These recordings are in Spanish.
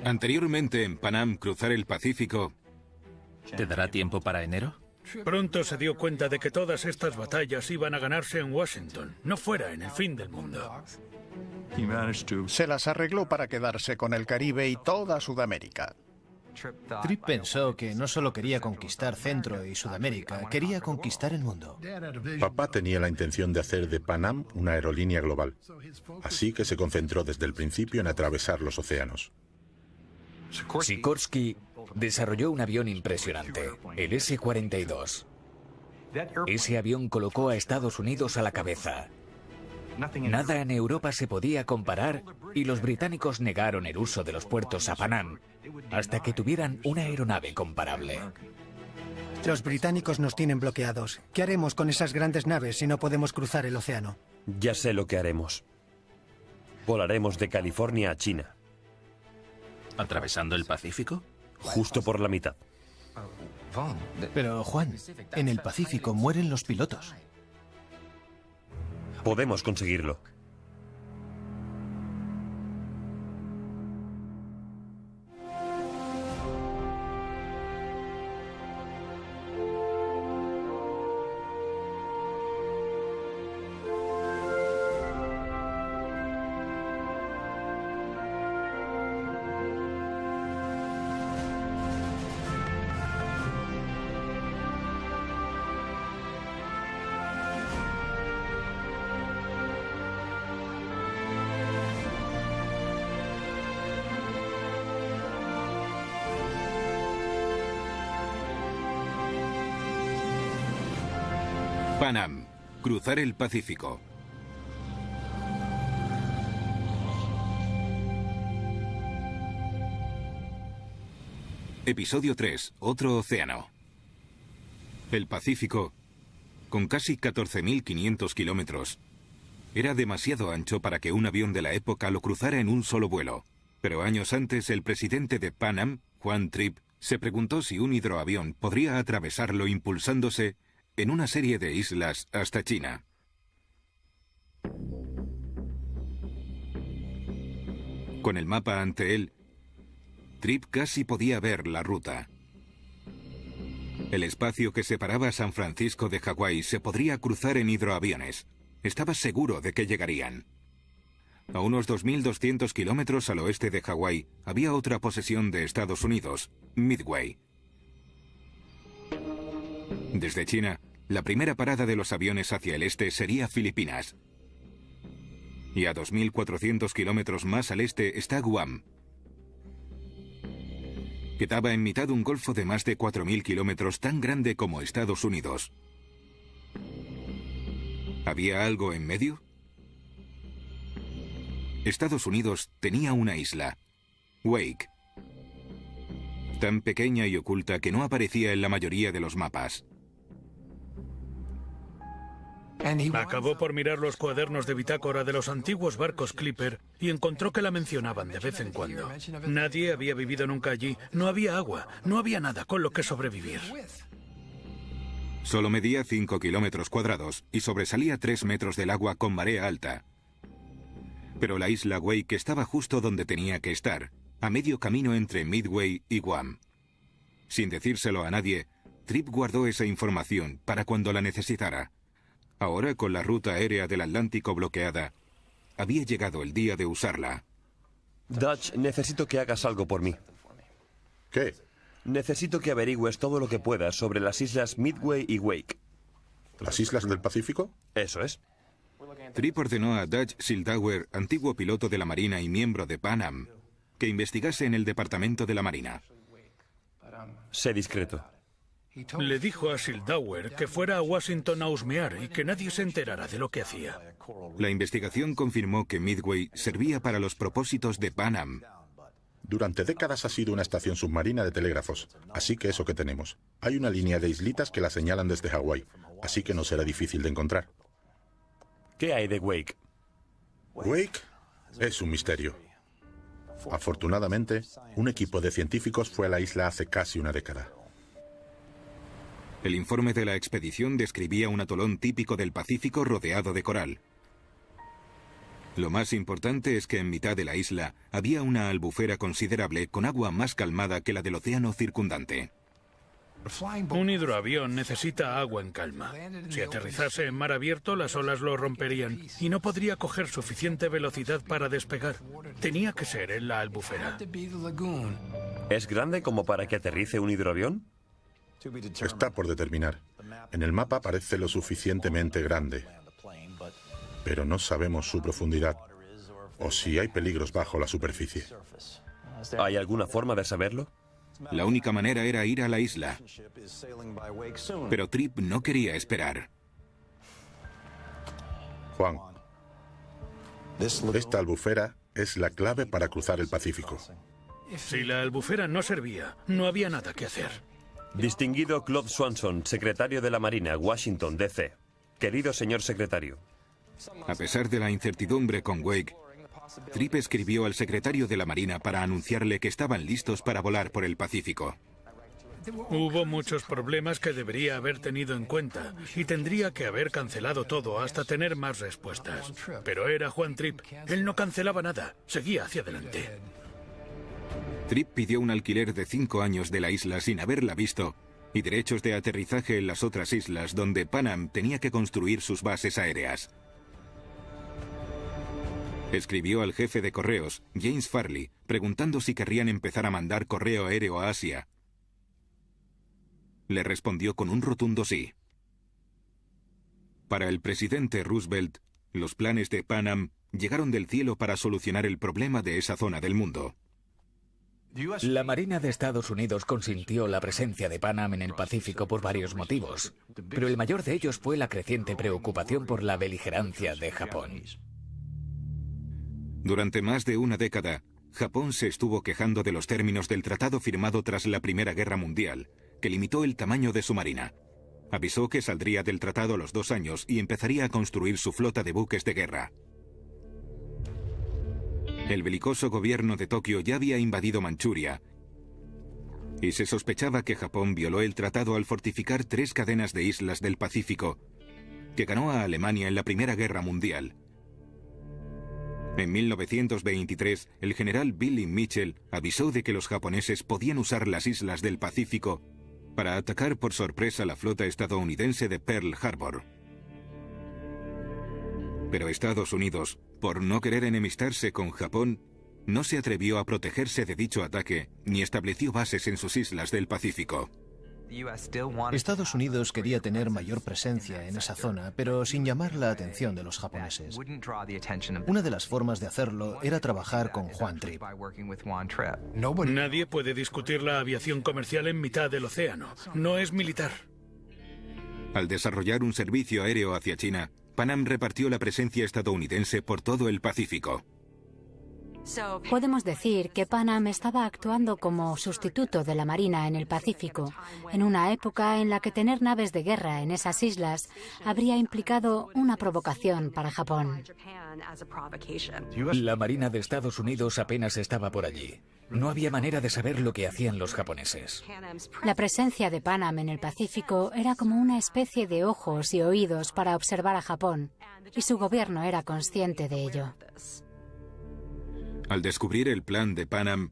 Anteriormente en Pan Am, cruzar el Pacífico. ¿Te dará tiempo para enero? Pronto se dio cuenta de que todas estas batallas iban a ganarse en Washington, no fuera en el fin del mundo. Se las arregló para quedarse con el Caribe y toda Sudamérica. Tripp pensó que no solo quería conquistar Centro y Sudamérica, quería conquistar el mundo. Papá tenía la intención de hacer de Pan Am una aerolínea global, así que se concentró desde el principio en atravesar los océanos. Sikorsky desarrolló un avión impresionante, el S-42. Ese avión colocó a Estados Unidos a la cabeza. Nada en Europa se podía comparar y los británicos negaron el uso de los puertos a Pan Am hasta que tuvieran una aeronave comparable. Los británicos nos tienen bloqueados. ¿Qué haremos con esas grandes naves si no podemos cruzar el océano? Ya sé lo que haremos. Volaremos de California a China. ¿Atravesando el Pacífico? Justo por la mitad. Pero, Juan, en el Pacífico mueren los pilotos. Podemos conseguirlo. Pan Am, cruzar el Pacífico. Episodio 3. Otro océano. El Pacífico, con casi 14.500 kilómetros, era demasiado ancho para que un avión de la época lo cruzara en un solo vuelo. Pero años antes, el presidente de Pan Am, Juan Tripp, se preguntó si un hidroavión podría atravesarlo impulsándose en una serie de islas hasta China. Con el mapa ante él, Tripp casi podía ver la ruta. El espacio que separaba a San Francisco de Hawái se podría cruzar en hidroaviones. Estaba seguro de que llegarían. A unos 2.200 kilómetros al oeste de Hawái había otra posesión de Estados Unidos, Midway. Desde China, la primera parada de los aviones hacia el este sería Filipinas. Y a 2.400 kilómetros más al este está Guam. Quedaba en mitad un golfo de más de 4.000 kilómetros tan grande como Estados Unidos. ¿Había algo en medio? Estados Unidos tenía una isla, Wake, tan pequeña y oculta que no aparecía en la mayoría de los mapas. Acabó por mirar los cuadernos de bitácora de los antiguos barcos Clipper y encontró que la mencionaban de vez en cuando. Nadie había vivido nunca allí, no había agua, no había nada con lo que sobrevivir. Solo medía 5 kilómetros cuadrados y sobresalía 3 metros del agua con marea alta. Pero la isla Wake estaba justo donde tenía que estar, a medio camino entre Midway y Guam. Sin decírselo a nadie, Tripp guardó esa información para cuando la necesitara. Ahora, con la ruta aérea del Atlántico bloqueada, había llegado el día de usarla. Dutch, necesito que hagas algo por mí. ¿Qué? Necesito que averigües todo lo que puedas sobre las islas Midway y Wake. ¿Las islas del Pacífico? Eso es. Tripp ordenó a Dutch Siltauer, antiguo piloto de la Marina y miembro de Pan Am, que investigase en el Departamento de la Marina. Sé discreto. Le dijo a Siltauer que fuera a Washington a husmear y que nadie se enterara de lo que hacía. La investigación confirmó que Midway servía para los propósitos de Pan Am. Durante décadas ha sido una estación submarina de telégrafos, así que eso que tenemos. Hay una línea de islitas que la señalan desde Hawái, así que no será difícil de encontrar. ¿Qué hay de Wake? Wake es un misterio. Afortunadamente, un equipo de científicos fue a la isla hace casi una década. El informe de la expedición describía un atolón típico del Pacífico rodeado de coral. Lo más importante es que en mitad de la isla había una albufera considerable con agua más calmada que la del océano circundante. Un hidroavión necesita agua en calma. Si aterrizase en mar abierto, las olas lo romperían y no podría coger suficiente velocidad para despegar. Tenía que ser en la albufera. ¿Es grande como para que aterrice un hidroavión? Está por determinar. En el mapa parece lo suficientemente grande, pero no sabemos su profundidad o si hay peligros bajo la superficie. ¿Hay alguna forma de saberlo? La única manera era ir a la isla. Pero Tripp no quería esperar. Juan, esta albufera es la clave para cruzar el Pacífico. Si la albufera no servía, no había nada que hacer. Distinguido Claude Swanson, secretario de la Marina, Washington, D.C. Querido señor secretario. A pesar de la incertidumbre con Wake, Tripp escribió al secretario de la Marina para anunciarle que estaban listos para volar por el Pacífico. Hubo muchos problemas que debería haber tenido en cuenta y tendría que haber cancelado todo hasta tener más respuestas. Pero era Juan Tripp. Él no cancelaba nada, seguía hacia adelante. Tripp pidió un alquiler de 5 años de la isla sin haberla visto y derechos de aterrizaje en las otras islas donde Pan Am tenía que construir sus bases aéreas. Escribió al jefe de correos, James Farley, preguntando si querrían empezar a mandar correo aéreo a Asia. Le respondió con un rotundo sí. Para el presidente Roosevelt, los planes de Pan Am llegaron del cielo para solucionar el problema de esa zona del mundo. La Marina de Estados Unidos consintió la presencia de Pan Am en el Pacífico por varios motivos, pero el mayor de ellos fue la creciente preocupación por la beligerancia de Japón. Durante más de una década, Japón se estuvo quejando de los términos del tratado firmado tras la Primera Guerra Mundial, que limitó el tamaño de su marina. Avisó que saldría del tratado a los 2 años y empezaría a construir su flota de buques de guerra. El belicoso gobierno de Tokio ya había invadido Manchuria y se sospechaba que Japón violó el tratado al fortificar 3 cadenas de islas del Pacífico, que ganó a Alemania en la Primera Guerra Mundial. En 1923, el general Billy Mitchell avisó de que los japoneses podían usar las islas del Pacífico para atacar por sorpresa la flota estadounidense de Pearl Harbor. Pero Estados Unidos, por no querer enemistarse con Japón, no se atrevió a protegerse de dicho ataque ni estableció bases en sus islas del Pacífico. Estados Unidos quería tener mayor presencia en esa zona, pero sin llamar la atención de los japoneses. Una de las formas de hacerlo era trabajar con Juan Tripp. Nadie puede discutir la aviación comercial en mitad del océano. No es militar. Al desarrollar un servicio aéreo hacia China, Pan Am repartió la presencia estadounidense por todo el Pacífico. Podemos decir que Pan Am estaba actuando como sustituto de la Marina en el Pacífico, en una época en la que tener naves de guerra en esas islas habría implicado una provocación para Japón. La Marina de Estados Unidos apenas estaba por allí. No había manera de saber lo que hacían los japoneses. La presencia de Pan Am en el Pacífico era como una especie de ojos y oídos para observar a Japón, y su gobierno era consciente de ello. Al descubrir el plan de Pan Am,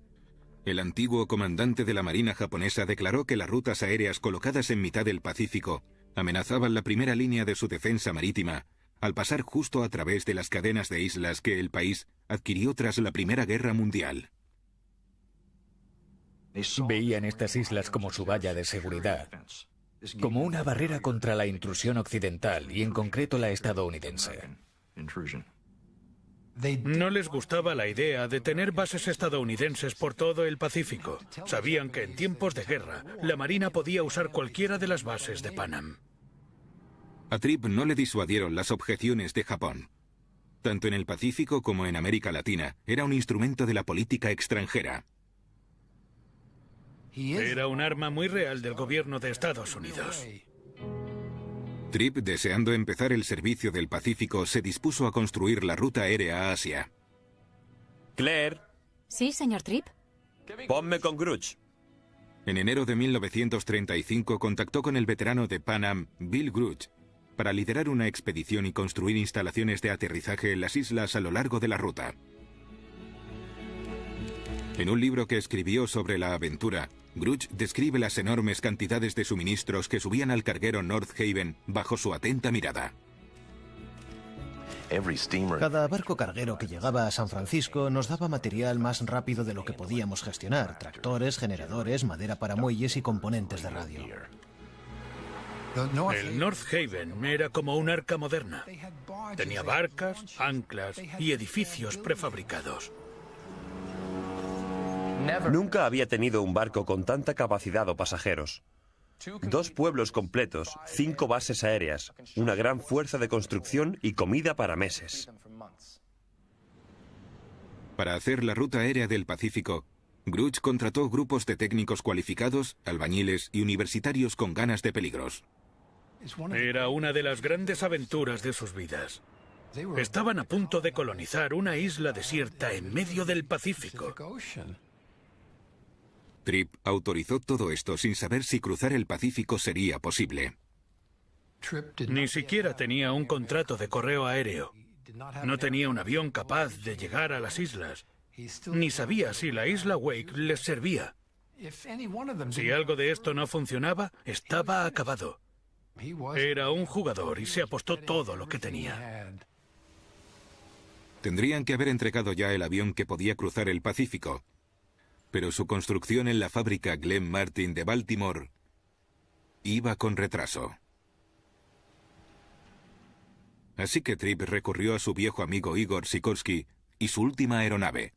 el antiguo comandante de la Marina japonesa declaró que las rutas aéreas colocadas en mitad del Pacífico amenazaban la primera línea de su defensa marítima, al pasar justo a través de las cadenas de islas que el país adquirió tras la Primera Guerra Mundial. Veían estas islas como su valla de seguridad, como una barrera contra la intrusión occidental y en concreto la estadounidense. No les gustaba la idea de tener bases estadounidenses por todo el Pacífico. Sabían que en tiempos de guerra, la Marina podía usar cualquiera de las bases de Pan Am. A Tripp no le disuadieron las objeciones de Japón. Tanto en el Pacífico como en América Latina, era un instrumento de la política extranjera. Era un arma muy real del gobierno de Estados Unidos. Tripp, deseando empezar el servicio del Pacífico, se dispuso a construir la ruta aérea a Asia. Claire. Sí, señor Tripp. Ponme con Gruch. En enero de 1935 contactó con el veterano de Pan Am, Bill Gruch, para liderar una expedición y construir instalaciones de aterrizaje en las islas a lo largo de la ruta. En un libro que escribió sobre la aventura, Grudge describe las enormes cantidades de suministros que subían al carguero North Haven bajo su atenta mirada. Cada barco carguero que llegaba a San Francisco nos daba material más rápido de lo que podíamos gestionar: tractores, generadores, madera para muelles y componentes de radio. El North Haven era como un arca moderna. Tenía barcas, anclas y edificios prefabricados. Nunca había tenido un barco con tanta capacidad o pasajeros. 2 pueblos completos, 5 bases aéreas, una gran fuerza de construcción y comida para meses. Para hacer la ruta aérea del Pacífico, Grudge contrató grupos de técnicos cualificados, albañiles y universitarios con ganas de peligros. Era una de las grandes aventuras de sus vidas. Estaban a punto de colonizar una isla desierta en medio del Pacífico. Tripp autorizó todo esto sin saber si cruzar el Pacífico sería posible. Ni siquiera tenía un contrato de correo aéreo. No tenía un avión capaz de llegar a las islas. Ni sabía si la isla Wake les servía. Si algo de esto no funcionaba, estaba acabado. Era un jugador y se apostó todo lo que tenía. Tendrían que haber entregado ya el avión que podía cruzar el Pacífico, pero su construcción en la fábrica Glenn Martin de Baltimore iba con retraso. Así que Tripp recurrió a su viejo amigo Igor Sikorsky y su última aeronave,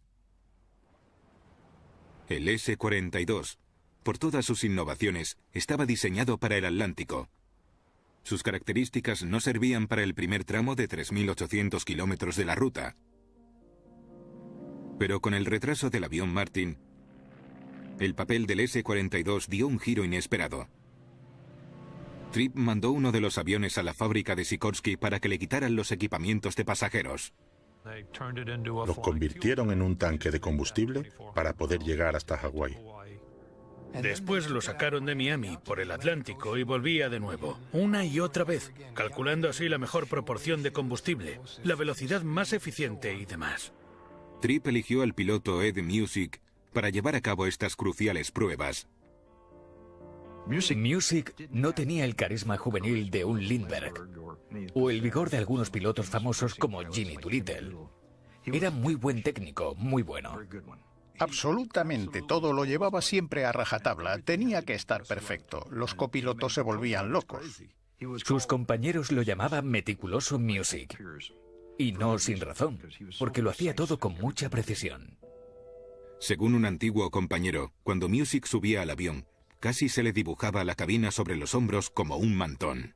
el S-42. Por todas sus innovaciones, estaba diseñado para el Atlántico. Sus características no servían para el primer tramo de 3.800 kilómetros de la ruta. Pero con el retraso del avión Martin, el papel del S-42 dio un giro inesperado. Tripp mandó uno de los aviones a la fábrica de Sikorsky para que le quitaran los equipamientos de pasajeros. Los convirtieron en un tanque de combustible para poder llegar hasta Hawái. Después lo sacaron de Miami por el Atlántico y volvía de nuevo, una y otra vez, calculando así la mejor proporción de combustible, la velocidad más eficiente y demás. Tripp eligió al piloto Ed Music para llevar a cabo estas cruciales pruebas. Music no tenía el carisma juvenil de un Lindbergh o el vigor de algunos pilotos famosos como Jimmy Doolittle. Era muy buen técnico, muy bueno. Absolutamente todo lo llevaba siempre a rajatabla. Tenía que estar perfecto. Los copilotos se volvían locos. Sus compañeros lo llamaban meticuloso Music. Y no sin razón, porque lo hacía todo con mucha precisión. Según un antiguo compañero, cuando Music subía al avión, casi se le dibujaba la cabina sobre los hombros como un mantón.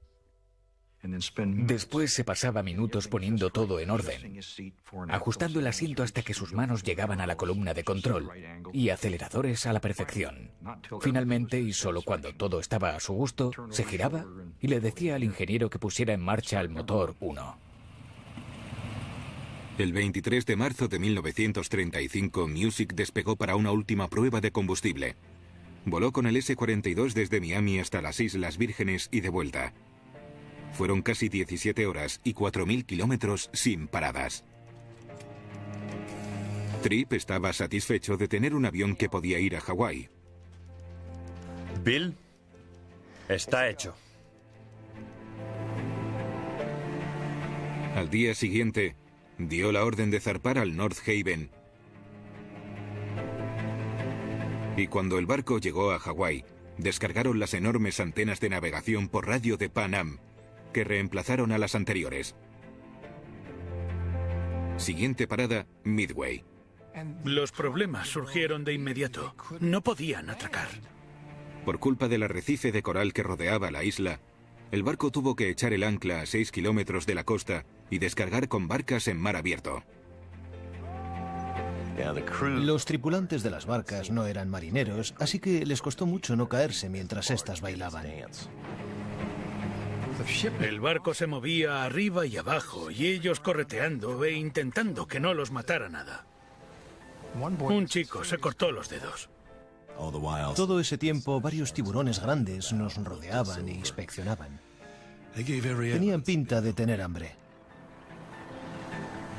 Después se pasaba minutos poniendo todo en orden, ajustando el asiento hasta que sus manos llegaban a la columna de control y aceleradores a la perfección. Finalmente, y solo cuando todo estaba a su gusto, se giraba y le decía al ingeniero que pusiera en marcha el motor 1. El 23 de marzo de 1935, Music despegó para una última prueba de combustible. Voló con el S-42 desde Miami hasta las Islas Vírgenes y de vuelta. Fueron casi 17 horas y 4.000 kilómetros sin paradas. Tripp estaba satisfecho de tener un avión que podía ir a Hawái. Bill, está hecho. Al día siguiente, dio la orden de zarpar al North Haven. Y cuando el barco llegó a Hawái, descargaron las enormes antenas de navegación por radio de Pan Am, que reemplazaron a las anteriores. Siguiente parada, Midway. Los problemas surgieron de inmediato. No podían atracar. Por culpa del arrecife de coral que rodeaba la isla, el barco tuvo que echar el ancla a 6 kilómetros de la costa y descargar con barcas en mar abierto. Los tripulantes de las barcas no eran marineros, así que les costó mucho no caerse mientras éstas bailaban. El barco se movía arriba y abajo, y ellos correteando e intentando que no los matara nada. Un chico se cortó los dedos. Todo ese tiempo, varios tiburones grandes nos rodeaban e inspeccionaban. Tenían pinta de tener hambre.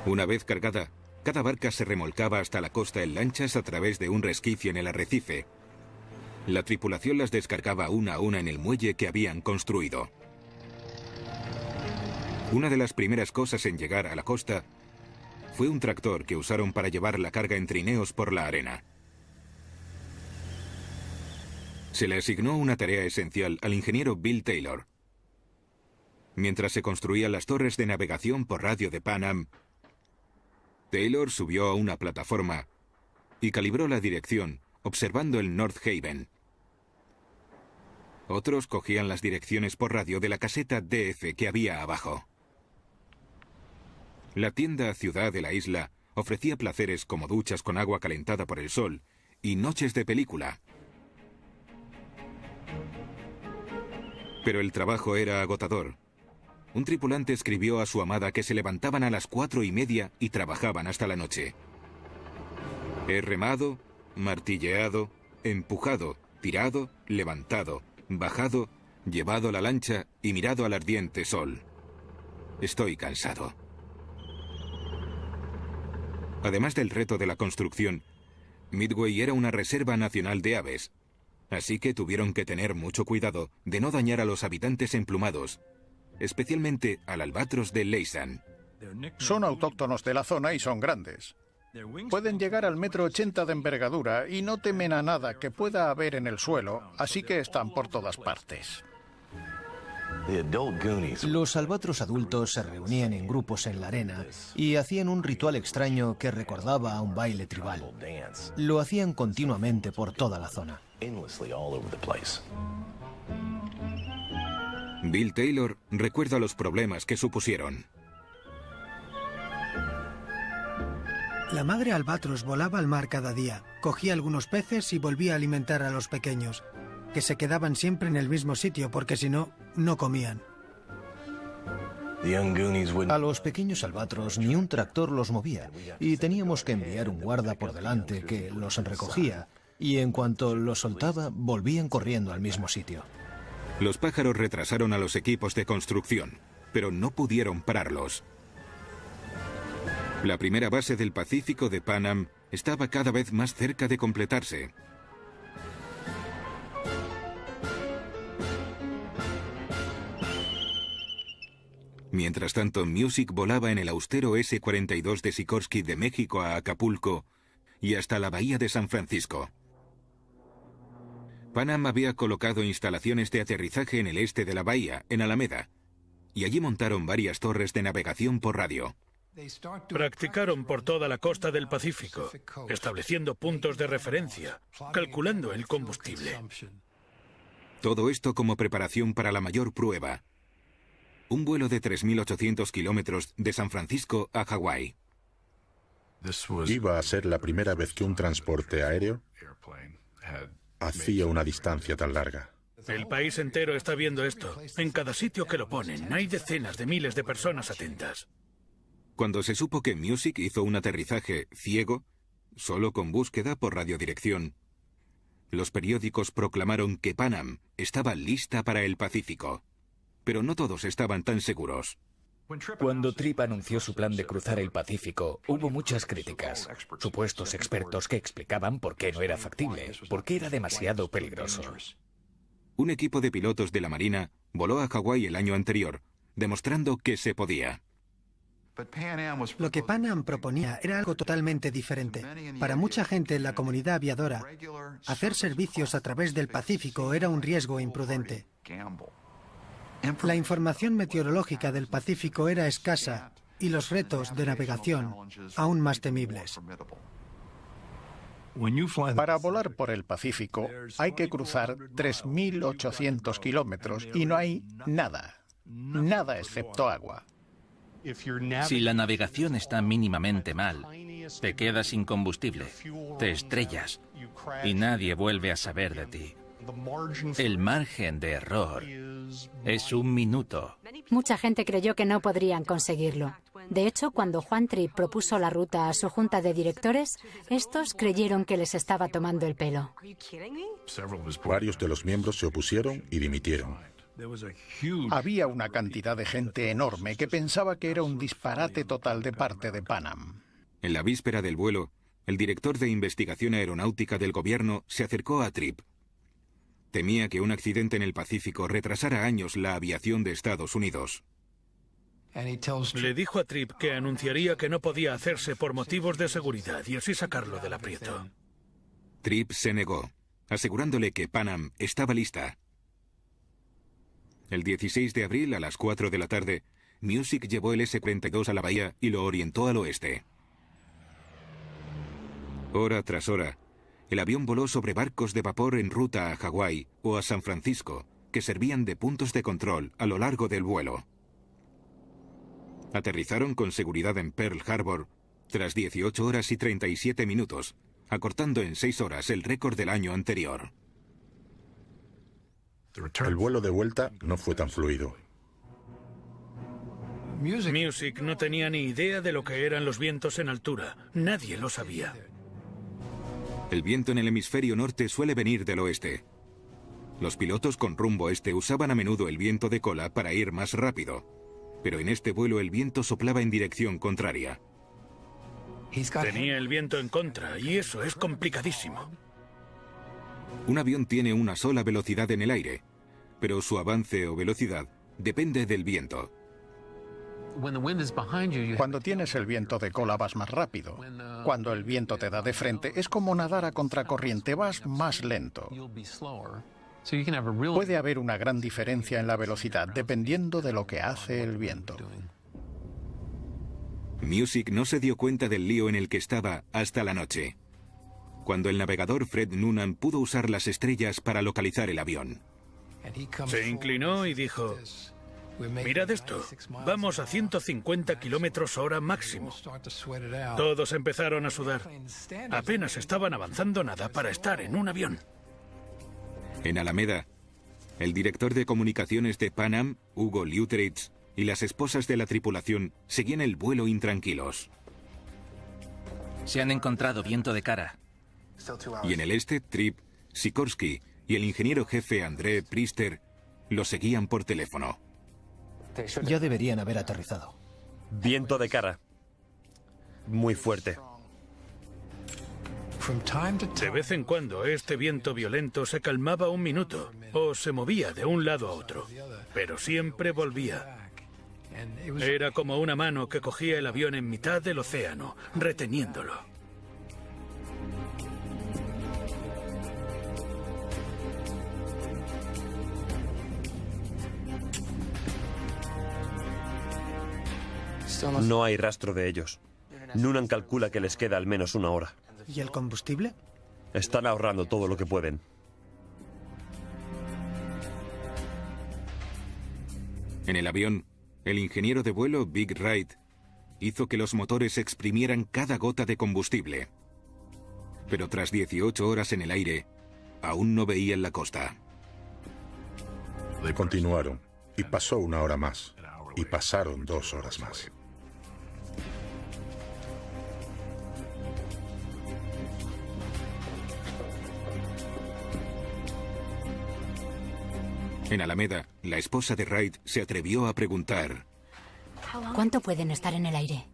Una vez cargada, cada barca se remolcaba hasta la costa en lanchas a través de un resquicio en el arrecife. La tripulación las descargaba una a una en el muelle que habían construido. Una de las primeras cosas en llegar a la costa fue un tractor que usaron para llevar la carga en trineos por la arena. Se le asignó una tarea esencial al ingeniero Bill Taylor. Mientras se construían las torres de navegación por radio de Pan Am, Taylor subió a una plataforma y calibró la dirección observando el North Haven. Otros cogían las direcciones por radio de la caseta DF que había abajo. La tienda ciudad de la isla ofrecía placeres como duchas con agua calentada por el sol y noches de película. Pero el trabajo era agotador. Un tripulante escribió a su amada que se levantaban a las 4:30 y trabajaban hasta la noche. He remado, martilleado, empujado, tirado, levantado, bajado, llevado la lancha y mirado al ardiente sol. Estoy cansado. Además del reto de la construcción, Midway era una reserva nacional de aves, así que tuvieron que tener mucho cuidado de no dañar a los habitantes emplumados, especialmente al albatros de Laysan. Son autóctonos de la zona y son grandes. Pueden llegar al 1,80 m de envergadura y no temen a nada que pueda haber en el suelo, así que están por todas partes. Los albatros adultos se reunían en grupos en la arena y hacían un ritual extraño que recordaba a un baile tribal. Lo hacían continuamente por toda la zona. Bill Taylor recuerda los problemas que supusieron. La madre albatros volaba al mar cada día, cogía algunos peces y volvía a alimentar a los pequeños, que se quedaban siempre en el mismo sitio porque si no, no comían. A los pequeños albatros ni un tractor los movía y teníamos que enviar un guarda por delante que los recogía y en cuanto los soltaba volvían corriendo al mismo sitio. Los pájaros retrasaron a los equipos de construcción, pero no pudieron pararlos. La primera base del Pacífico de Pan Am estaba cada vez más cerca de completarse. Mientras tanto, Music volaba en el austero S-42 de Sikorsky de México a Acapulco y hasta la bahía de San Francisco. Pan Am había colocado instalaciones de aterrizaje en el este de la bahía, en Alameda, y allí montaron varias torres de navegación por radio. Practicaron por toda la costa del Pacífico, estableciendo puntos de referencia, calculando el combustible. Todo esto como preparación para la mayor prueba: un vuelo de 3.800 kilómetros de San Francisco a Hawái. Iba a ser la primera vez que un transporte aéreo hacía una distancia tan larga. El país entero está viendo esto. En cada sitio que lo ponen, hay decenas de miles de personas atentas. Cuando se supo que Music hizo un aterrizaje ciego, solo con búsqueda por radiodirección, los periódicos proclamaron que Pan Am estaba lista para el Pacífico. Pero no todos estaban tan seguros. Cuando Tripp anunció su plan de cruzar el Pacífico, hubo muchas críticas. Supuestos expertos que explicaban por qué no era factible, por qué era demasiado peligroso. Un equipo de pilotos de la Marina voló a Hawái el año anterior, demostrando que se podía. Lo que Pan Am proponía era algo totalmente diferente. Para mucha gente en la comunidad aviadora, hacer servicios a través del Pacífico era un riesgo imprudente. La información meteorológica del Pacífico era escasa y los retos de navegación aún más temibles. Para volar por el Pacífico hay que cruzar 3.800 kilómetros y no hay nada, nada excepto agua. Si la navegación está mínimamente mal, te quedas sin combustible, te estrellas y nadie vuelve a saber de ti. El margen de error es 1 minuto. Mucha gente creyó que no podrían conseguirlo. De hecho, cuando Juan Tripp propuso la ruta a su junta de directores, estos creyeron que les estaba tomando el pelo. Varios de los miembros se opusieron y dimitieron. Había una cantidad de gente enorme que pensaba que era un disparate total de parte de Pan Am. En la víspera del vuelo, el director de investigación aeronáutica del gobierno se acercó a Tripp. Temía que un accidente en el Pacífico retrasara años la aviación de Estados Unidos. Le dijo a Tripp que anunciaría que no podía hacerse por motivos de seguridad y así sacarlo del aprieto. Tripp se negó, asegurándole que Pan Am estaba lista. El 16 de abril, a las 4 de la tarde, Music llevó el S-42 a la bahía y lo orientó al oeste. Hora tras hora, el avión voló sobre barcos de vapor en ruta a Hawái o a San Francisco, que servían de puntos de control a lo largo del vuelo. Aterrizaron con seguridad en Pearl Harbor tras 18 horas y 37 minutos, acortando en 6 horas el récord del año anterior. El vuelo de vuelta no fue tan fluido. Music no tenía ni idea de lo que eran los vientos en altura. Nadie lo sabía. El viento en el hemisferio norte suele venir del oeste. Los pilotos con rumbo este usaban a menudo el viento de cola para ir más rápido, pero en este vuelo el viento soplaba en dirección contraria. Tenía el viento en contra y eso es complicadísimo. Un avión tiene una sola velocidad en el aire, pero su avance o velocidad depende del viento. Cuando tienes el viento de cola vas más rápido. Cuando el viento te da de frente es como nadar a contracorriente, vas más lento. Puede haber una gran diferencia en la velocidad dependiendo de lo que hace el viento. Music no se dio cuenta del lío en el que estaba hasta la noche, cuando el navegador Fred Noonan pudo usar las estrellas para localizar el avión. Se inclinó y dijo: mirad esto, vamos a 150 kilómetros hora máximo. Todos empezaron a sudar. Apenas estaban avanzando nada para estar en un avión. En Alameda, el director de comunicaciones de Pan Am, Hugo Lutteritz, y las esposas de la tripulación seguían el vuelo intranquilos. Se han encontrado viento de cara. Y en el este, Tripp, Sikorsky y el ingeniero jefe André Priester lo seguían por teléfono. Ya deberían haber aterrizado. Viento de cara. Muy fuerte. De vez en cuando este viento violento se calmaba un minuto o se movía de un lado a otro, pero siempre volvía. Era como una mano que cogía el avión en mitad del océano, reteniéndolo. No hay rastro de ellos. Noonan calcula que les queda al menos una hora. ¿Y el combustible? Están ahorrando todo lo que pueden. En el avión, el ingeniero de vuelo Big Wright hizo que los motores exprimieran cada gota de combustible. Pero tras 18 horas en el aire, aún no veían la costa. Continuaron, y pasó una hora más, y pasaron 2 horas más. En Alameda, la esposa de Wright se atrevió a preguntar: ¿cuánto pueden estar en el aire?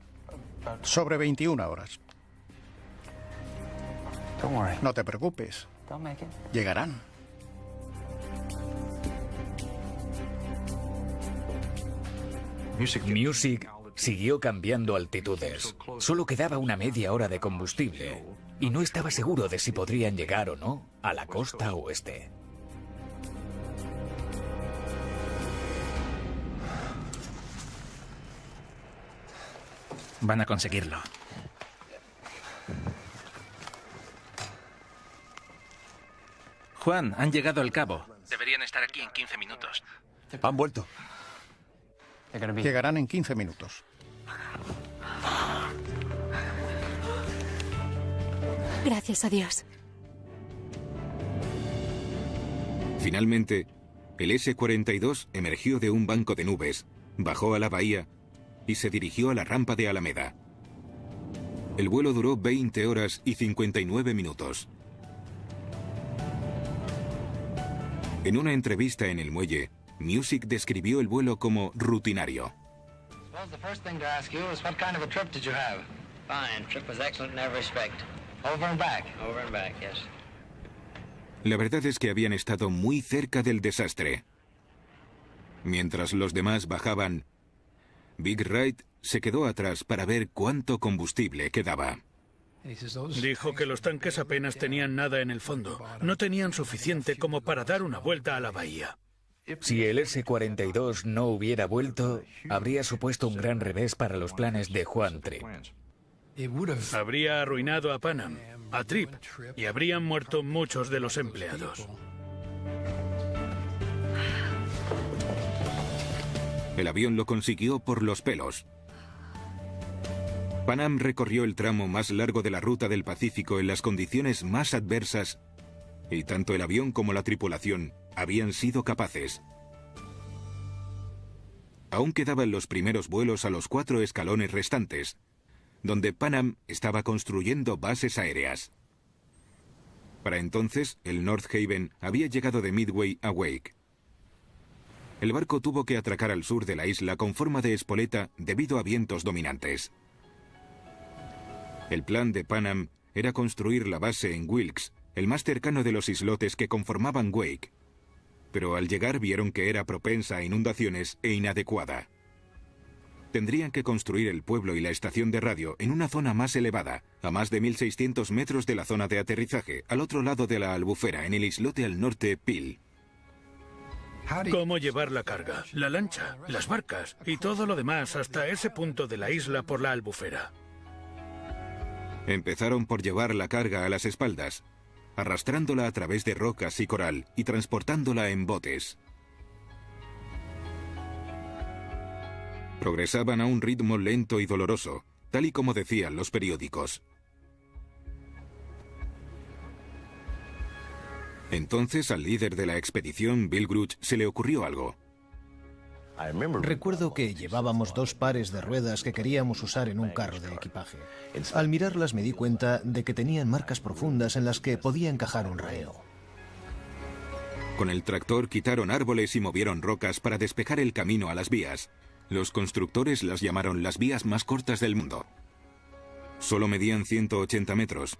Sobre 21 horas. No te preocupes. Llegarán. Music siguió cambiando altitudes. Solo quedaba una media hora de combustible y no estaba seguro de si podrían llegar o no a la costa oeste. Van a conseguirlo. Juan, han llegado al cabo. Deberían estar aquí en 15 minutos. Han vuelto. Llegarán en 15 minutos. Gracias a Dios. Finalmente, el S-42 emergió de un banco de nubes, bajó a la bahía y se dirigió a la rampa de Alameda. El vuelo duró 20 horas y 59 minutos. En una entrevista en el muelle, Music describió el vuelo como rutinario. La verdad es que habían estado muy cerca del desastre. Mientras los demás bajaban, Big Wright se quedó atrás para ver cuánto combustible quedaba. Dijo que los tanques apenas tenían nada en el fondo. No tenían suficiente como para dar una vuelta a la bahía. Si el S-42 no hubiera vuelto, habría supuesto un gran revés para los planes de Juan Tripp. Habría arruinado a Pan Am, a Tripp, y habrían muerto muchos de los empleados. El avión lo consiguió por los pelos. Pan Am recorrió el tramo más largo de la ruta del Pacífico en las condiciones más adversas, y tanto el avión como la tripulación habían sido capaces. Aún quedaban los primeros vuelos a los 4 escalones restantes, donde Pan Am estaba construyendo bases aéreas. Para entonces, el North Haven había llegado de Midway a Wake. El barco tuvo que atracar al sur de la isla con forma de espoleta debido a vientos dominantes. El plan de Pan Am era construir la base en Wilkes, el más cercano de los islotes que conformaban Wake. Pero al llegar vieron que era propensa a inundaciones e inadecuada. Tendrían que construir el pueblo y la estación de radio en una zona más elevada, a más de 1.600 metros de la zona de aterrizaje, al otro lado de la Albufera, en el islote al norte Peel. ¿Cómo llevar la carga, la lancha, las barcas y todo lo demás hasta ese punto de la isla por la Albufera? Empezaron por llevar la carga a las espaldas, arrastrándola a través de rocas y coral y transportándola en botes. Progresaban a un ritmo lento y doloroso, tal y como decían los periódicos. Entonces al líder de la expedición, Bill Gruch, se le ocurrió algo. Recuerdo que llevábamos 2 pares de ruedas que queríamos usar en un carro de equipaje. Al mirarlas me di cuenta de que tenían marcas profundas en las que podía encajar un reo. Con el tractor quitaron árboles y movieron rocas para despejar el camino a las vías. Los constructores las llamaron las vías más cortas del mundo. Solo medían 180 metros,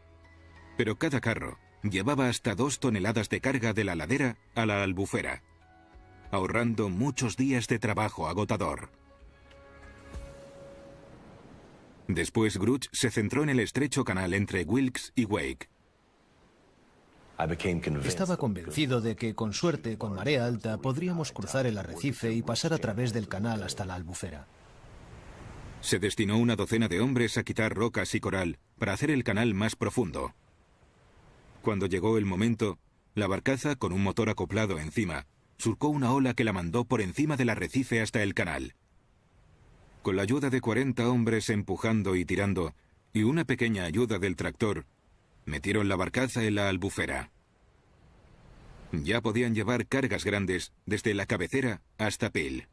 pero cada carro llevaba hasta 2 toneladas de carga de la ladera a la Albufera, ahorrando muchos días de trabajo agotador. Después Gruch se centró en el estrecho canal entre Wilkes y Wake. Estaba convencido de que, con suerte, con marea alta, podríamos cruzar el arrecife y pasar a través del canal hasta la Albufera. Se destinó una docena de hombres a quitar rocas y coral para hacer el canal más profundo. Cuando llegó el momento, la barcaza, con un motor acoplado encima, surcó una ola que la mandó por encima del arrecife hasta el canal. Con la ayuda de 40 hombres empujando y tirando, y una pequeña ayuda del tractor, metieron la barcaza en la Albufera. Ya podían llevar cargas grandes desde la cabecera hasta Peel.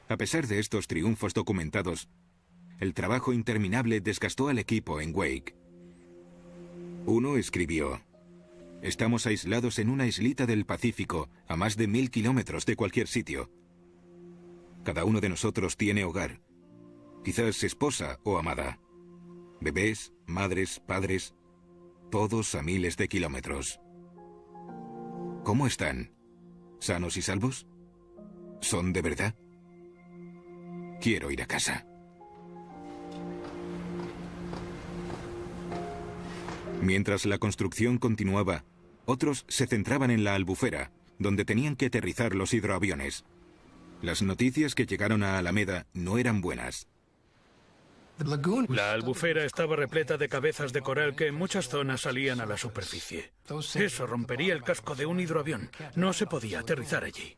A pesar de estos triunfos documentados, el trabajo interminable desgastó al equipo en Wake. Uno escribió: «Estamos aislados en una islita del Pacífico, a más de 1000 kilómetros de cualquier sitio. Cada uno de nosotros tiene hogar, quizás esposa o amada, bebés, madres, padres, todos a miles de kilómetros. ¿Cómo están? ¿Sanos y salvos? ¿Son de verdad? Quiero ir a casa». Mientras la construcción continuaba, otros se centraban en la Albufera, donde tenían que aterrizar los hidroaviones. Las noticias que llegaron a Alameda no eran buenas. La Albufera estaba repleta de cabezas de coral que en muchas zonas salían a la superficie. Eso rompería el casco de un hidroavión. No se podía aterrizar allí.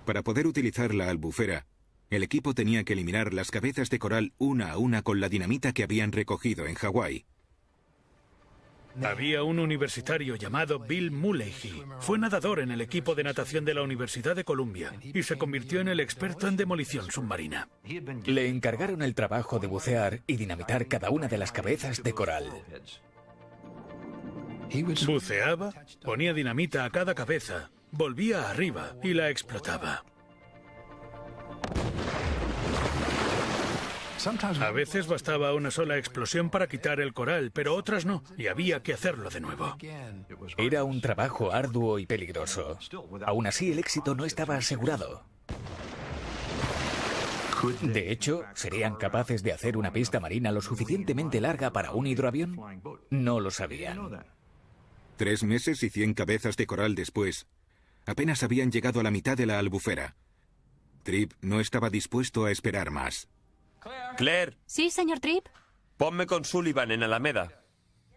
Para poder utilizar la Albufera, el equipo tenía que eliminar las cabezas de coral una a una con la dinamita que habían recogido en Hawái. Había un universitario llamado Bill Mullehy. Fue nadador en el equipo de natación de la Universidad de Columbia y se convirtió en el experto en demolición submarina. Le encargaron el trabajo de bucear y dinamitar cada una de las cabezas de coral. Buceaba, ponía dinamita a cada cabeza, volvía arriba y la explotaba. A veces bastaba una sola explosión para quitar el coral, pero otras no, y había que hacerlo de nuevo. Era un trabajo arduo y peligroso. Aún así, el éxito no estaba asegurado. De hecho, ¿serían capaces de hacer una pista marina lo suficientemente larga para un hidroavión? No lo sabían. 3 meses y 100 cabezas de coral después, apenas habían llegado a la mitad de la albufera. Tripp no estaba dispuesto a esperar más. Claire. Sí, señor Tripp. Ponme con Sullivan en Alameda.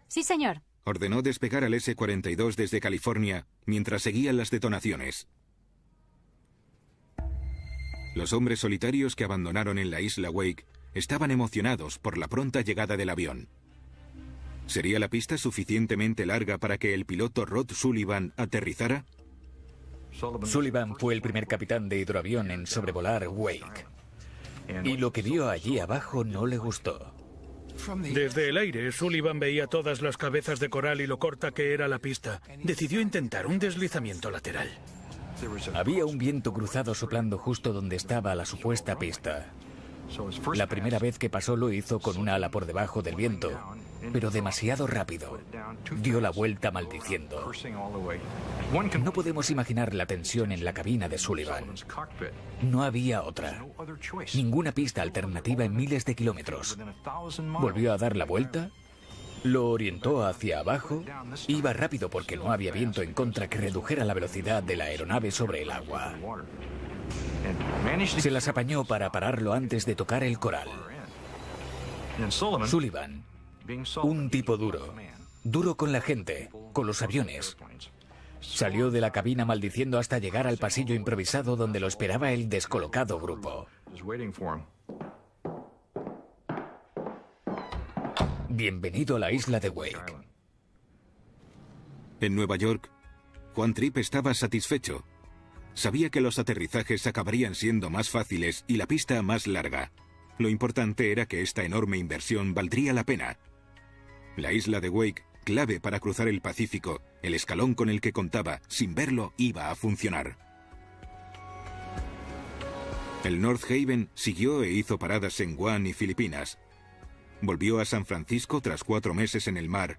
Sí, señor. Ordenó despegar al S-42 desde California mientras seguían las detonaciones. Los hombres solitarios que abandonaron en la isla Wake estaban emocionados por la pronta llegada del avión. ¿Sería la pista suficientemente larga para que el piloto Rod Sullivan aterrizara? Sullivan fue el primer capitán de hidroavión en sobrevolar Wake. Y lo que vio allí abajo no le gustó. Desde el aire, Sullivan veía todas las cabezas de coral y lo corta que era la pista. Decidió intentar un deslizamiento lateral. Había un viento cruzado soplando justo donde estaba la supuesta pista. La primera vez que pasó lo hizo con una ala por debajo del viento, pero demasiado rápido. Dio la vuelta maldiciendo. No podemos imaginar la tensión en la cabina de Sullivan. No había otra. Ninguna pista alternativa en miles de kilómetros. Volvió a dar la vuelta, lo orientó hacia abajo, iba rápido porque no había viento en contra que redujera la velocidad de la aeronave sobre el agua. Se las apañó para pararlo antes de tocar el coral. Sullivan, un tipo duro, duro con la gente, con los aviones, salió de la cabina maldiciendo hasta llegar al pasillo improvisado donde lo esperaba el descolocado grupo. Bienvenido a la isla de Wake. En Nueva York, Juan Tripp estaba satisfecho. Sabía que los aterrizajes acabarían siendo más fáciles y la pista más larga. Lo importante era que esta enorme inversión valdría la pena. La isla de Wake, clave para cruzar el Pacífico, el escalón con el que contaba, sin verlo, iba a funcionar. El North Haven siguió e hizo paradas en Guam y Filipinas. Volvió a San Francisco tras 4 meses en el mar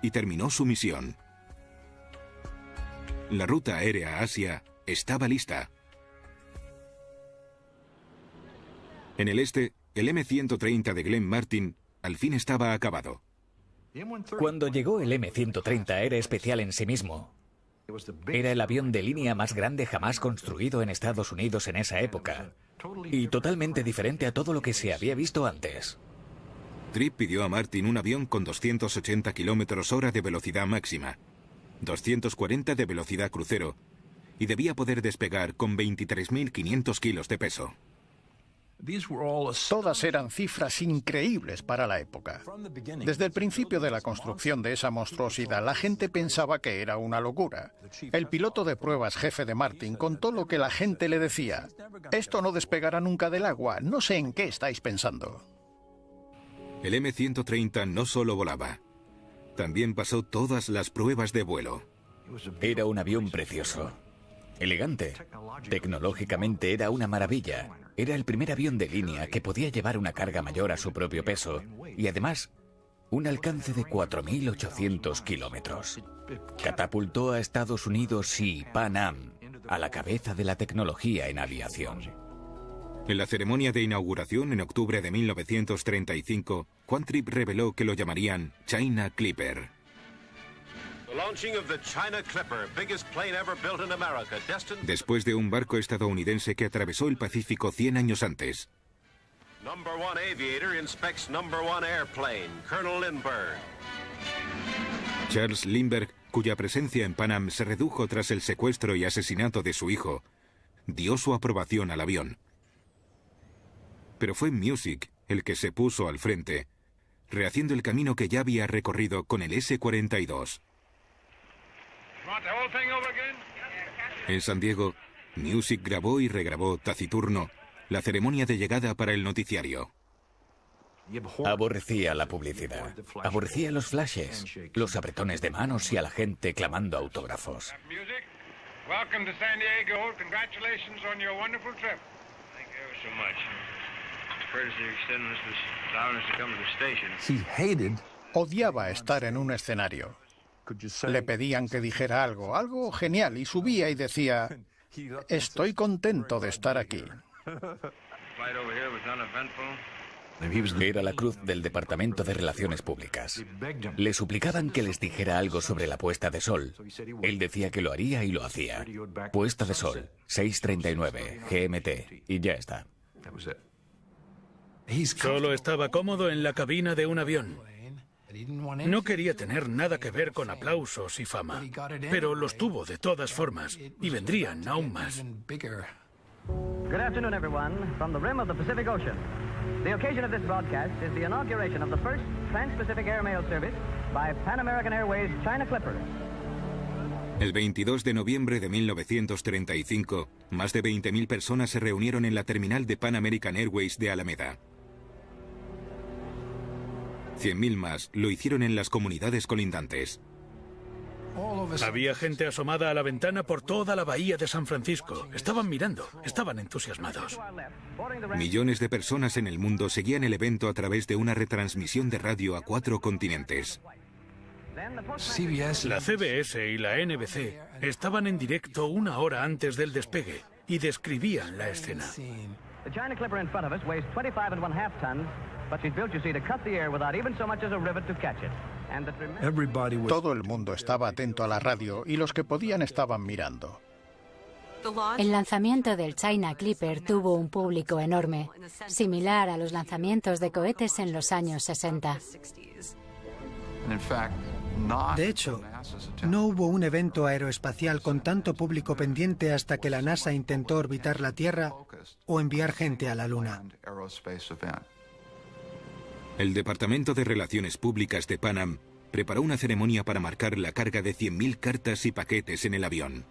y terminó su misión. La ruta aérea a Asia estaba lista. En el este, el M-130 de Glenn Martin al fin estaba acabado. Cuando llegó el M-130 era especial en sí mismo. Era el avión de línea más grande jamás construido en Estados Unidos en esa época, y totalmente diferente a todo lo que se había visto antes. Tripp pidió a Martin un avión con 280 km/h de velocidad máxima, 240 de velocidad crucero, y debía poder despegar con 23.500 kilos de peso. Todas eran cifras increíbles para la época. Desde el principio de la construcción de esa monstruosidad, la gente pensaba que era una locura. El piloto de pruebas jefe de Martin contó lo que la gente le decía. Esto no despegará nunca del agua, no sé en qué estáis pensando. El M-130 no solo volaba, también pasó todas las pruebas de vuelo. Era un avión precioso, elegante. Tecnológicamente era una maravilla. Era el primer avión de línea que podía llevar una carga mayor a su propio peso y además un alcance de 4.800 kilómetros. Catapultó a Estados Unidos y Pan Am a la cabeza de la tecnología en aviación. En la ceremonia de inauguración en octubre de 1935, Juan Tripp reveló que lo llamarían China Clipper. Después de un barco estadounidense que atravesó el Pacífico 100 años antes. Charles Lindbergh, cuya presencia en Pan Am se redujo tras el secuestro y asesinato de su hijo, dio su aprobación al avión. Pero fue Music el que se puso al frente, rehaciendo el camino que ya había recorrido con el S-42. En San Diego, Music grabó y regrabó taciturno la ceremonia de llegada para el noticiario. Aborrecía la publicidad, aborrecía los flashes, los apretones de manos y a la gente clamando autógrafos. Odiaba estar en un escenario. Le pedían que dijera algo genial, y subía y decía: estoy contento de estar aquí. Era la cruz del Departamento de Relaciones Públicas. Le suplicaban que les dijera algo sobre la puesta de sol. Él decía que lo haría y lo hacía. Puesta de sol, 6:39 GMT, y ya está. Solo estaba cómodo en la cabina de un avión. No quería tener nada que ver con aplausos y fama, pero los tuvo de todas formas, y vendrían aún más. Good afternoon, everyone, from the rim of the Pacific Ocean. The occasion of this broadcast is the inauguration of the first trans-Pacific air mail service by Pan American Airways China Clipper. El 22 de noviembre de 1935, más de 20.000 personas se reunieron en la terminal de Pan American Airways de Alameda. 100.000 más lo hicieron en las comunidades colindantes. Había gente asomada a la ventana por toda la bahía de San Francisco. Estaban mirando, estaban entusiasmados. Millones de personas en el mundo seguían el evento a través de una retransmisión de radio a 4 continentes. La CBS y la NBC estaban en directo 1 hora antes del despegue y describían la escena. The China Clipper in front of us weighs 25.5 tons, but she's built, you see, to cut the air without even so much as a rivet to catch it. Todo el mundo estaba atento a la radio y los que podían estaban mirando. El lanzamiento del China Clipper tuvo un público enorme, similar a los lanzamientos de cohetes en los años 60. De hecho, no hubo un evento aeroespacial con tanto público pendiente hasta que la NASA intentó orbitar la Tierra o enviar gente a la Luna. El Departamento de Relaciones Públicas de Pan Am preparó una ceremonia para marcar la carga de 100.000 cartas y paquetes en el avión.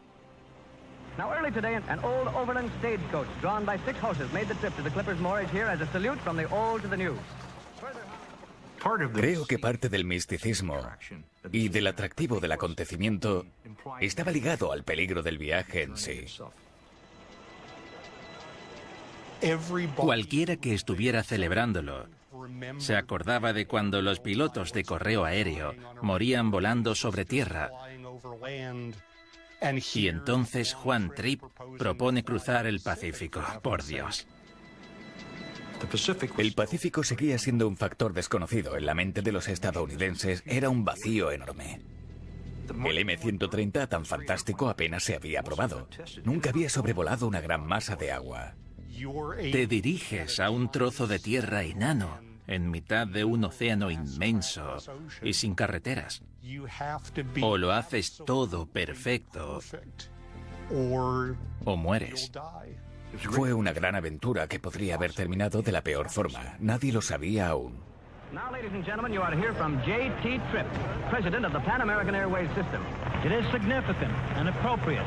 Now early today, an old overland stagecoach drawn by 6 horses made the trip to the Clipper's moorage here as a salute from the old to the new. Creo que parte del misticismo y del atractivo del acontecimiento estaba ligado al peligro del viaje en sí. Cualquiera que estuviera celebrándolo se acordaba de cuando los pilotos de correo aéreo morían volando sobre tierra. Y entonces Juan Trippe propone cruzar el Pacífico. Por Dios. El Pacífico seguía siendo un factor desconocido. En la mente de los estadounidenses era un vacío enorme. El M-130, tan fantástico, apenas se había probado. Nunca había sobrevolado una gran masa de agua. Te diriges a un trozo de tierra enano, en mitad de un océano inmenso y sin carreteras. O lo haces todo perfecto, o mueres. Fue una gran aventura que podría haber terminado de la peor forma. Nadie lo sabía aún. Now, ladies and gentlemen, you are to hear from J.T. Tripp, president of the Pan American Airways system. It is significant and appropriate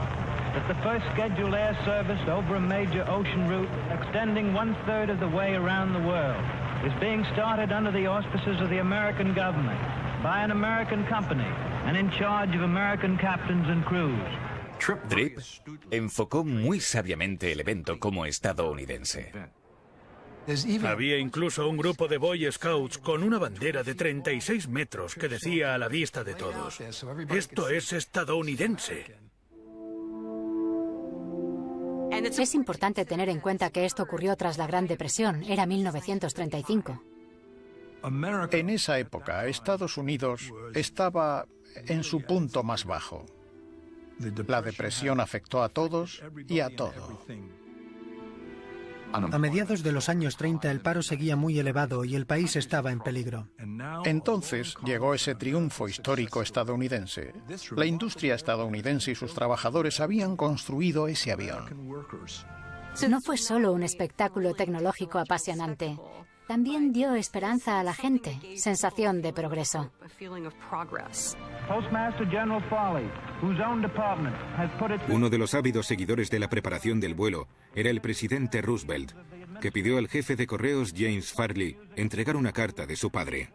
that the first scheduled air service over a major ocean route extending 1/3 of the way around the world is being started under the auspices of the American government by an American company and in charge of American captains and crews. Tripp enfocó muy sabiamente el evento como estadounidense. Había incluso un grupo de Boy Scouts con una bandera de 36 metros que decía a la vista de todos: esto es estadounidense. Es importante tener en cuenta que esto ocurrió tras la Gran Depresión. Era 1935. En esa época, Estados Unidos estaba en su punto más bajo. La depresión afectó a todos y a todo. A mediados de los años 30 el paro seguía muy elevado y el país estaba en peligro. Entonces llegó ese triunfo histórico estadounidense. La industria estadounidense y sus trabajadores habían construido ese avión. No fue solo un espectáculo tecnológico apasionante. También dio esperanza a la gente, sensación de progreso. Uno de los ávidos seguidores de la preparación del vuelo era el presidente Roosevelt, que pidió al jefe de correos James Farley entregar una carta de su padre.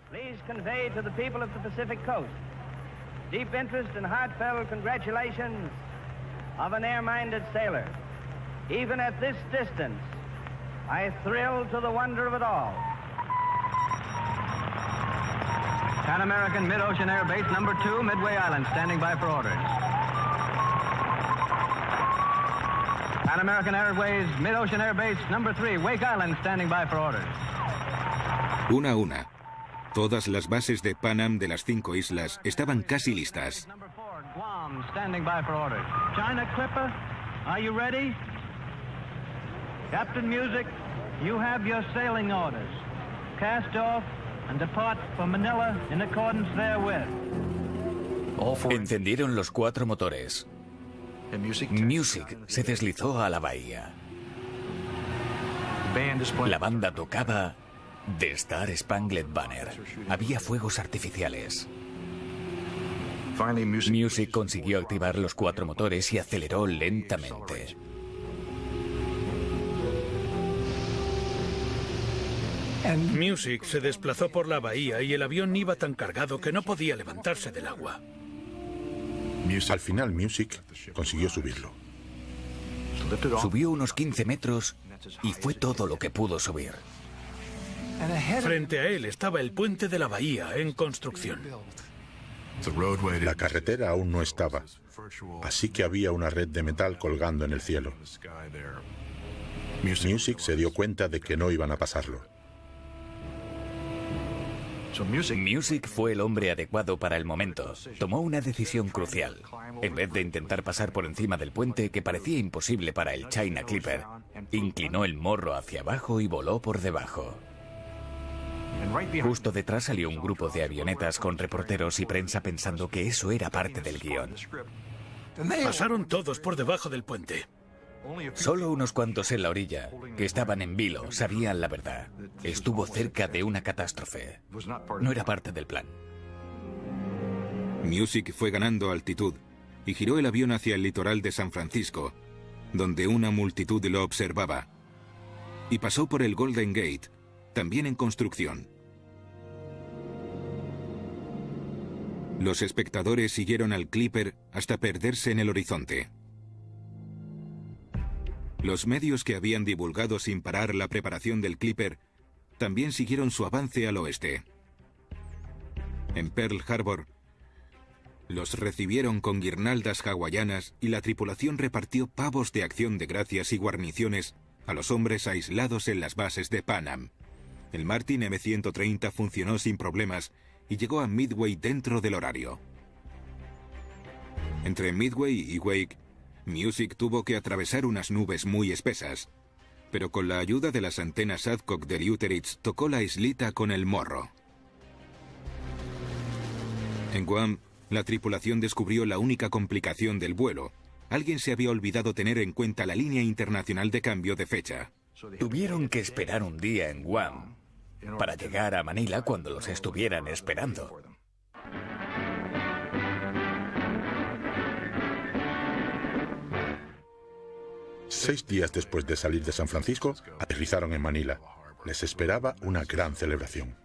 Please convey to the people of the Pacific Coast deep interest and heartfelt congratulations of an air-minded sailor. Even at this distance, I thrill to the wonder of it all. Pan American Mid-Ocean Air Base number 2, Midway Island, standing by for orders. Pan American Airways Mid-Ocean Air Base number 3, Wake Island, standing by for orders. Una a una, todas las bases de Pan Am de las 5 islas estaban casi listas. Guam, standing by for orders. China Clipper, are you ready? Captain Music, you have your sailing orders. Cast off and depart for Manila in accordance therewith. Encendieron los 4 motores. Music se deslizó a la bahía. La banda tocaba The Star Spangled Banner. Había fuegos artificiales. Music consiguió activar los 4 motores y aceleró lentamente. Music se desplazó por la bahía y el avión iba tan cargado que no podía levantarse del agua. Al final, Music consiguió subirlo. Subió unos 15 metros y fue todo lo que pudo subir. Frente a él estaba el puente de la bahía en construcción. La carretera aún no estaba, así que había una red de metal colgando en el cielo. Music se dio cuenta de que no iban a pasarlo. Music fue el hombre adecuado para el momento. Tomó una decisión crucial. En vez de intentar pasar por encima del puente, que parecía imposible para el China Clipper, inclinó el morro hacia abajo y voló por debajo. Justo detrás salió un grupo de avionetas con reporteros y prensa pensando que eso era parte del guión. Pasaron todos por debajo del puente. Solo unos cuantos en la orilla, que estaban en vilo, sabían la verdad. Estuvo cerca de una catástrofe. No era parte del plan. Music fue ganando altitud y giró el avión hacia el litoral de San Francisco, donde una multitud lo observaba. Y pasó por el Golden Gate, también en construcción. Los espectadores siguieron al Clipper hasta perderse en el horizonte. Los medios que habían divulgado sin parar la preparación del Clipper también siguieron su avance al oeste. En Pearl Harbor, los recibieron con guirnaldas hawaianas y la tripulación repartió pavos de acción de gracias y guarniciones a los hombres aislados en las bases de Pan Am. El Martin M130 funcionó sin problemas y llegó a Midway dentro del horario. Entre Midway y Wake, Music tuvo que atravesar unas nubes muy espesas, pero con la ayuda de las antenas Adcock de Leuteritz tocó la islita con el morro. En Guam, la tripulación descubrió la única complicación del vuelo. Alguien se había olvidado tener en cuenta la línea internacional de cambio de fecha. Tuvieron que esperar un día en Guam para llegar a Manila cuando los estuvieran esperando. Seis días después de salir de San Francisco, aterrizaron en Manila. Les esperaba una gran celebración.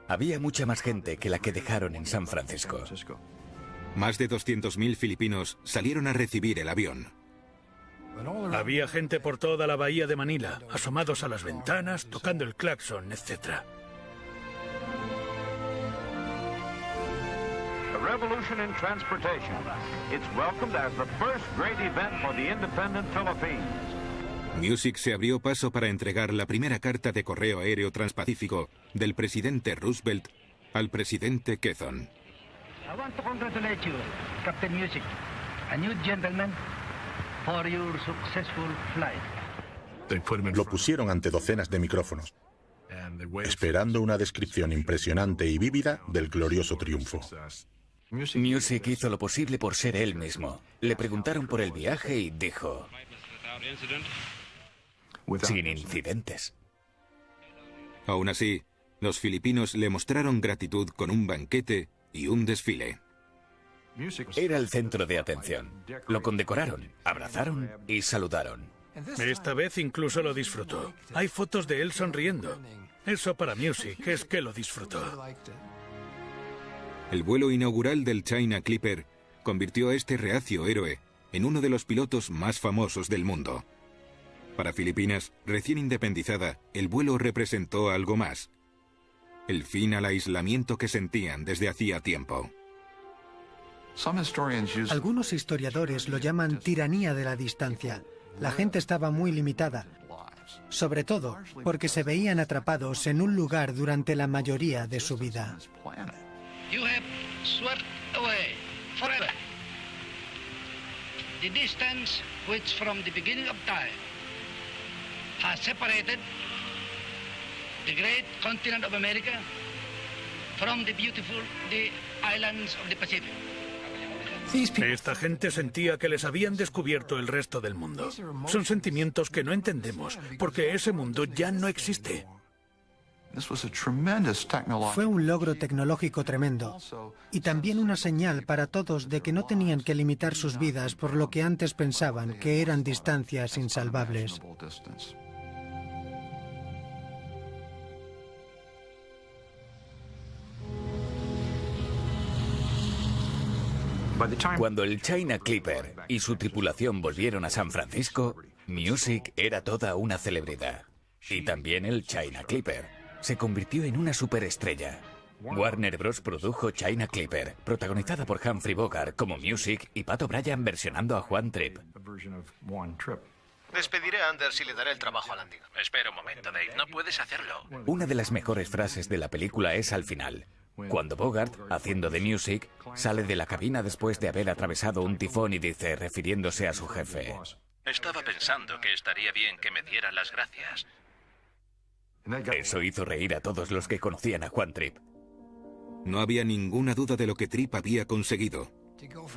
Había mucha más gente que la que dejaron en San Francisco. Más de 200.000 filipinos salieron a recibir el avión. Había gente por toda la bahía de Manila, asomados a las ventanas, tocando el claxon, etc. Revolution in transportation. It's welcomed as the first great event for the independent Philippines. Music se abrió paso para entregar la primera carta de correo aéreo transpacífico del presidente Roosevelt al presidente Quezon. I want to congratulate you, Captain Music, and you gentlemen, for your successful flight. Lo pusieron ante docenas de micrófonos, esperando una descripción impresionante y vívida del glorioso triunfo. Music hizo lo posible por ser él mismo. Le preguntaron por el viaje y dijo: sin incidentes. Aún así, los filipinos le mostraron gratitud con un banquete y un desfile. Era el centro de atención. Lo condecoraron, abrazaron y saludaron. Esta vez incluso lo disfrutó. Hay fotos de él sonriendo. Eso para Music es que lo disfrutó. El vuelo inaugural del China Clipper convirtió a este reacio héroe en uno de los pilotos más famosos del mundo. Para Filipinas, recién independizada, el vuelo representó algo más: el fin al aislamiento que sentían desde hacía tiempo. Algunos historiadores lo llaman tiranía de la distancia. La gente estaba muy limitada, sobre todo porque se veían atrapados en un lugar durante la mayoría de su vida. You have swept away forever the distance which from the beginning of time has separated the great continent of America from the beautiful islands of the Pacific. Esta gente sentía que les habían descubierto el resto del mundo. Son sentimientos que no entendemos, porque ese mundo ya no existe. Fue un logro tecnológico tremendo y también una señal para todos de que no tenían que limitar sus vidas por lo que antes pensaban que eran distancias insalvables. Cuando el China Clipper y su tripulación volvieron a San Francisco, Music era toda una celebridad. Y también el China Clipper se convirtió en una superestrella. Warner Bros. Produjo China Clipper, protagonizada por Humphrey Bogart como Music y Pat O'Brien versionando a Juan Tripp. Despediré a Anders y le daré el trabajo al antiguo. Espera un momento, Dave. No puedes hacerlo. Una de las mejores frases de la película es al final, cuando Bogart, haciendo de Music, sale de la cabina después de haber atravesado un tifón y dice, refiriéndose a su jefe: Estaba pensando que estaría bien que me dieran las gracias. Eso hizo reír a todos los que conocían a Juan Tripp. No había ninguna duda de lo que Tripp había conseguido.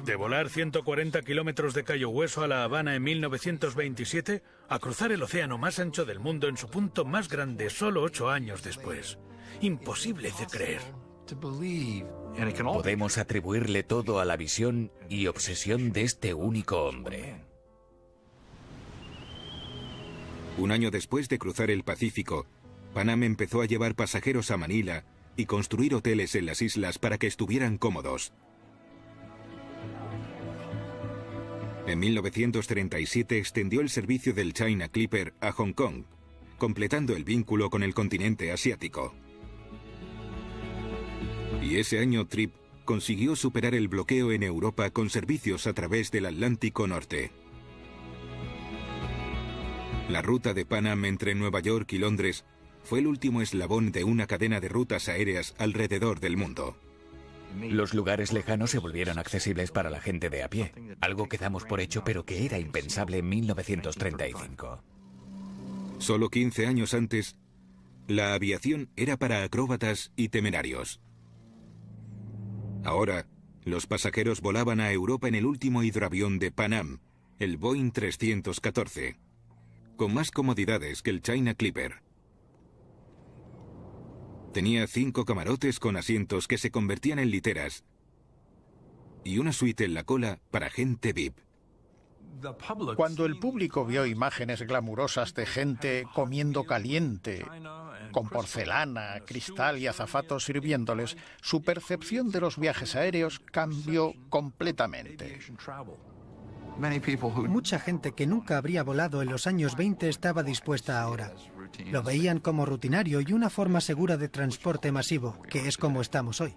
De volar 140 kilómetros de Cayo Hueso a La Habana en 1927, a cruzar el océano más ancho del mundo en su punto más grande solo 8 años después. Imposible de creer. Podemos atribuirle todo a la visión y obsesión de este único hombre. Un año después de cruzar el Pacífico, Pan Am empezó a llevar pasajeros a Manila y construir hoteles en las islas para que estuvieran cómodos. En 1937 extendió el servicio del China Clipper a Hong Kong, completando el vínculo con el continente asiático. Y ese año Tripp consiguió superar el bloqueo en Europa con servicios a través del Atlántico Norte. La ruta de Pan Am entre Nueva York y Londres fue el último eslabón de una cadena de rutas aéreas alrededor del mundo. Los lugares lejanos se volvieron accesibles para la gente de a pie, algo que damos por hecho pero que era impensable en 1935. Solo 15 años antes, la aviación era para acróbatas y temerarios. Ahora, los pasajeros volaban a Europa en el último hidroavión de Pan Am, el Boeing 314, con más comodidades que el China Clipper. Tenía 5 camarotes con asientos que se convertían en literas y una suite en la cola para gente VIP. Cuando el público vio imágenes glamurosas de gente comiendo caliente, con porcelana, cristal y azafatos sirviéndoles, su percepción de los viajes aéreos cambió completamente. Mucha gente que nunca habría volado en los años 20 estaba dispuesta ahora. Lo veían como rutinario y una forma segura de transporte masivo, que es como estamos hoy.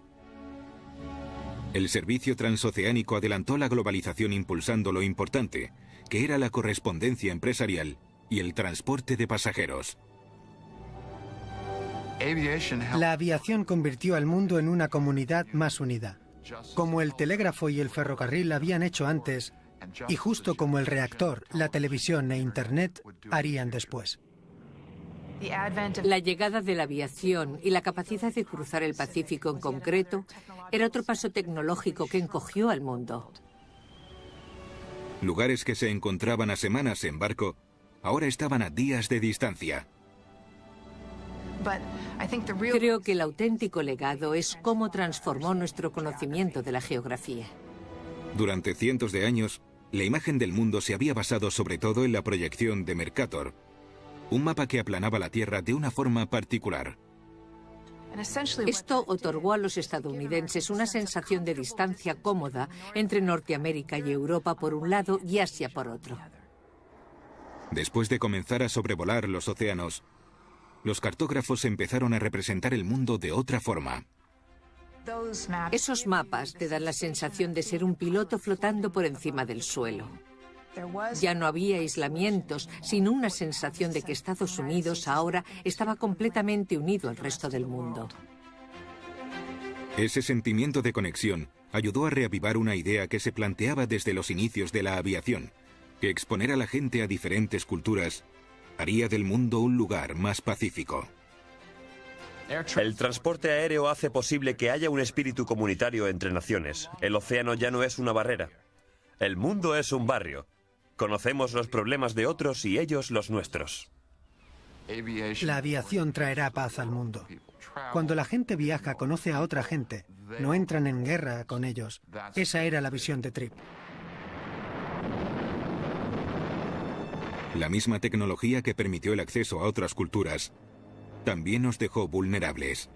El servicio transoceánico adelantó la globalización impulsando lo importante, que era la correspondencia empresarial y el transporte de pasajeros. La aviación convirtió al mundo en una comunidad más unida, como el telégrafo y el ferrocarril habían hecho antes, y justo como el reactor, la televisión e Internet harían después. La llegada de la aviación y la capacidad de cruzar el Pacífico en concreto era otro paso tecnológico que encogió al mundo. Lugares que se encontraban a semanas en barco, ahora estaban a días de distancia. Creo que el auténtico legado es cómo transformó nuestro conocimiento de la geografía. Durante cientos de años, la imagen del mundo se había basado sobre todo en la proyección de Mercator, un mapa que aplanaba la Tierra de una forma particular. Esto otorgó a los estadounidenses una sensación de distancia cómoda entre Norteamérica y Europa por un lado y Asia por otro. Después de comenzar a sobrevolar los océanos, los cartógrafos empezaron a representar el mundo de otra forma. Esos mapas te dan la sensación de ser un piloto flotando por encima del suelo. Ya no había aislamientos, sino una sensación de que Estados Unidos ahora estaba completamente unido al resto del mundo. Ese sentimiento de conexión ayudó a reavivar una idea que se planteaba desde los inicios de la aviación, que exponer a la gente a diferentes culturas haría del mundo un lugar más pacífico. El transporte aéreo hace posible que haya un espíritu comunitario entre naciones. El océano ya no es una barrera. El mundo es un barrio. Conocemos los problemas de otros y ellos los nuestros. La aviación traerá paz al mundo. Cuando la gente viaja, conoce a otra gente. No entran en guerra con ellos. Esa era la visión de Tripp. La misma tecnología que permitió el acceso a otras culturas también nos dejó vulnerables.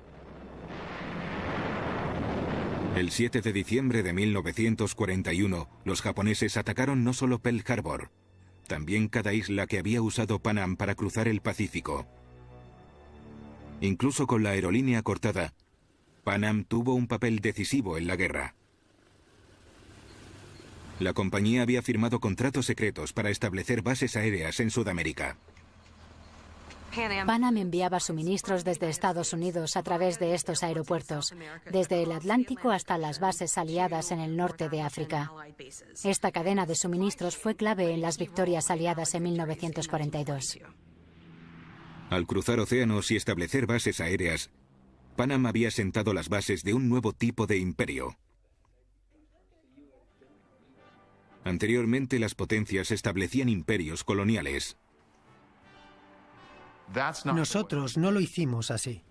El 7 de diciembre de 1941, los japoneses atacaron no solo Pearl Harbor, también cada isla que había usado Pan Am para cruzar el Pacífico. Incluso con la aerolínea cortada, Pan Am tuvo un papel decisivo en la guerra. La compañía había firmado contratos secretos para establecer bases aéreas en Sudamérica. Pan Am enviaba suministros desde Estados Unidos a través de estos aeropuertos, desde el Atlántico hasta las bases aliadas en el norte de África. Esta cadena de suministros fue clave en las victorias aliadas en 1942. Al cruzar océanos y establecer bases aéreas, Pan Am había sentado las bases de un nuevo tipo de imperio. Anteriormente, las potencias establecían imperios coloniales. Nosotros no lo hicimos así.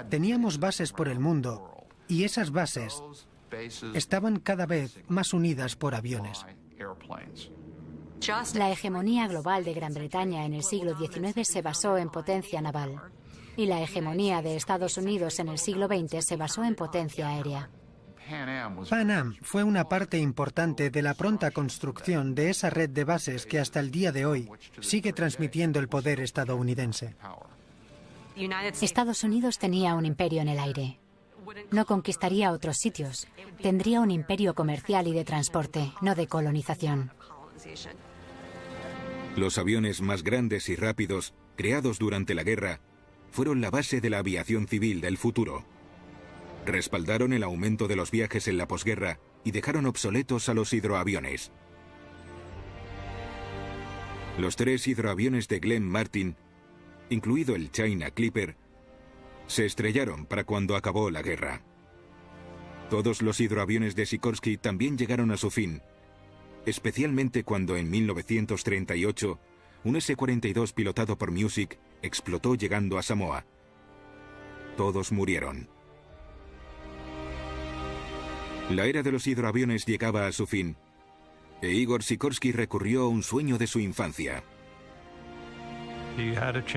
Teníamos bases por el mundo y esas bases estaban cada vez más unidas por aviones. La hegemonía global de Gran Bretaña en el siglo XIX se basó en potencia naval y la hegemonía de Estados Unidos en el siglo XX se basó en potencia aérea. Pan Am fue una parte importante de la pronta construcción de esa red de bases que hasta el día de hoy sigue transmitiendo el poder estadounidense. Estados Unidos tenía un imperio en el aire. No conquistaría otros sitios. Tendría un imperio comercial y de transporte, no de colonización. Los aviones más grandes y rápidos, creados durante la guerra, fueron la base de la aviación civil del futuro. Respaldaron el aumento de los viajes en la posguerra y dejaron obsoletos a los hidroaviones. Los 3 hidroaviones de Glenn Martin, incluido el China Clipper, se estrellaron para cuando acabó la guerra. Todos los hidroaviones de Sikorsky también llegaron a su fin, especialmente cuando en 1938 un S-42 pilotado por Music explotó llegando a Samoa. Todos murieron. La era de los hidroaviones llegaba a su fin, e Igor Sikorsky recurrió a un sueño de su infancia.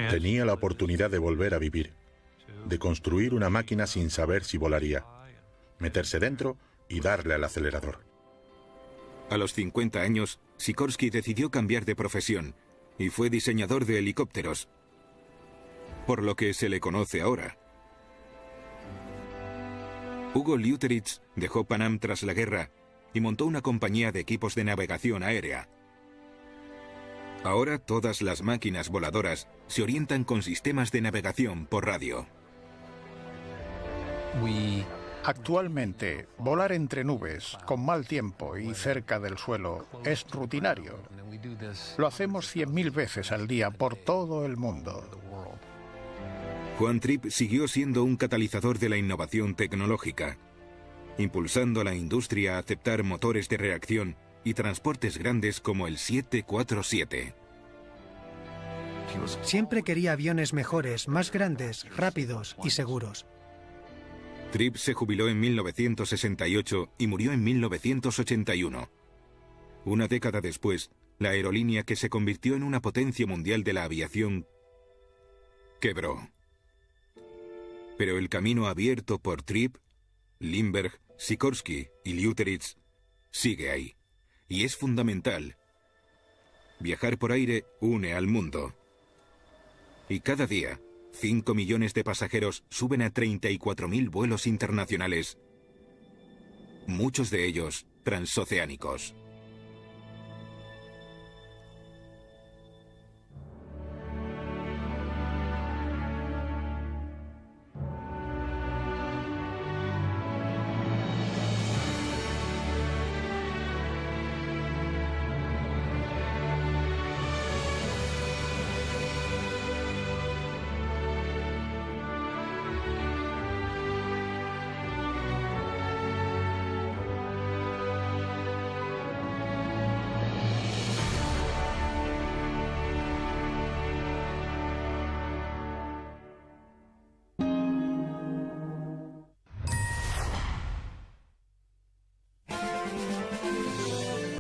Tenía la oportunidad de volver a vivir, de construir una máquina sin saber si volaría, meterse dentro y darle al acelerador. A los 50 años, Sikorsky decidió cambiar de profesión y fue diseñador de helicópteros, por lo que se le conoce ahora. Hugo Leuteritz dejó Pan Am tras la guerra y montó una compañía de equipos de navegación aérea. Ahora todas las máquinas voladoras se orientan con sistemas de navegación por radio. Actualmente, volar entre nubes, con mal tiempo y cerca del suelo, es rutinario. Lo hacemos 100.000 veces al día por todo el mundo. Juan Tripp siguió siendo un catalizador de la innovación tecnológica, impulsando a la industria a aceptar motores de reacción y transportes grandes como el 747. Siempre quería aviones mejores, más grandes, rápidos y seguros. Tripp se jubiló en 1968 y murió en 1981. Una década después, la aerolínea que se convirtió en una potencia mundial de la aviación quebró. Pero el camino abierto por Tripp, Lindbergh, Sikorsky y Leuteritz sigue ahí. Y es fundamental. Viajar por aire une al mundo. Y cada día, 5 millones de pasajeros suben a 34.000 vuelos internacionales, muchos de ellos transoceánicos.